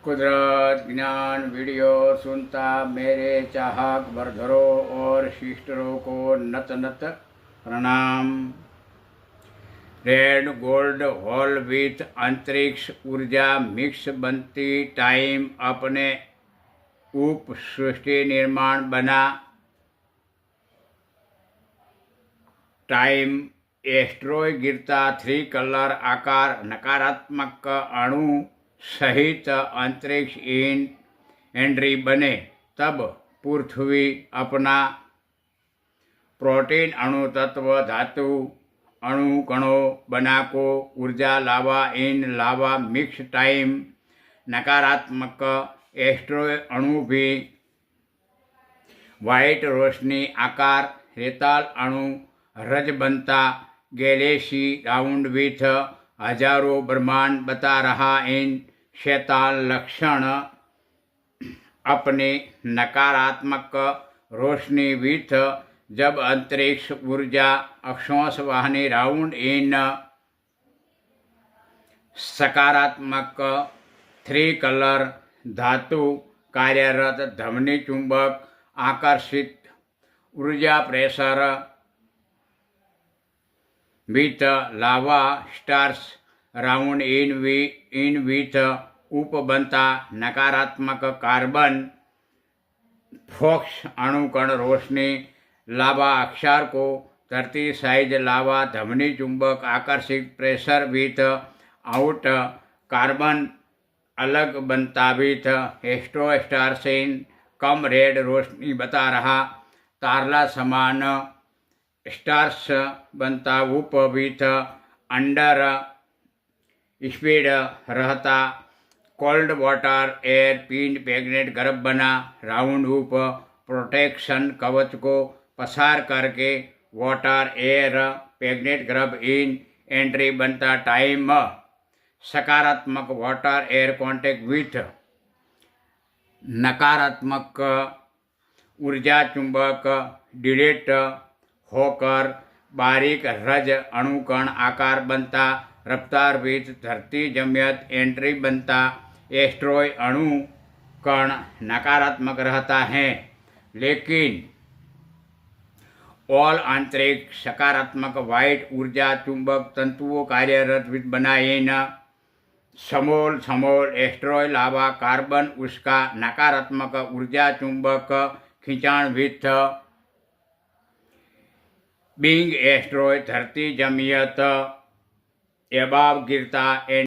कुदरत ज्ञान वीडियो सुनता मेरे चाहक बरधरों और सिस्टरों को नत नत प्रणाम। रेड गोल्ड होल विथ अंतरिक्ष ऊर्जा मिक्स बनती टाइम अपने उप सृष्टि निर्माण बना। टाइम एस्ट्रॉय गिरता 3 कलर आकार नकारात्मक अणु सहित अंतरिक्ष इन एंट्री बने। तब पृथ्वी अपना प्रोटीन अणु तत्व धातु अणु कणों बना को ऊर्जा लावा इन लावा मिक्स टाइम नकारात्मक एस्ट्रॉय अणु भी वाइट रोशनी आकार रेताल अणु रज बनता गैलेक्सी राउंड विथ हजारों ब्रह्मांड बता रहा इन शैतान लक्षण अपने नकारात्मक रोशनी विथ जब अंतरिक्ष ऊर्जा अक्षांश वाहनी राउंड इन सकारात्मक 3 कलर धातु कार्यरत धमनी चुंबक आकर्षित ऊर्जा pressure with lava stars round in with उप बनता नकारात्मक कार्बन फोक्स अणुकण रोशनी लावा अक्षार को धरती साइज लावा धमनी चुंबक आकर्षित प्रेशर विथ आउट कार्बन अलग बनता विथ एस्ट्रो स्टार्स इन कम रेड रोशनी बता रहा तारला समान स्टार्स बनता उप विथ अंडर स्पीड रहता कोल्ड वाटर एयर पिन पैगनेट गर्भ बना राउंड उप प्रोटेक्शन कवच को पसार करके वाटर एयर पैगनेट गर्भ इन एंट्री बनता टाइम सकारात्मक वाटर एयर कांटेक्ट विथ नकारात्मक ऊर्जा चुंबक डिलेट होकर बारीक रज अणुकण आकार बनता रफ्तार विथ धरती जमियत एंट्री बनता एस्ट्रॉय अणु कण नकारात्मक रहता है लेकिन ऑल आंतरिक सकारात्मक वाइट ऊर्जा चुंबक तंतुओं कार्यरत विथ बनाए न समोल समोल एस्ट्रॉय लावा कार्बन उसका नकारात्मक ऊर्जा चुंबक खिंचाण विथ बिंग एस्ट्रॉय धरती जमियत एबाब गिरता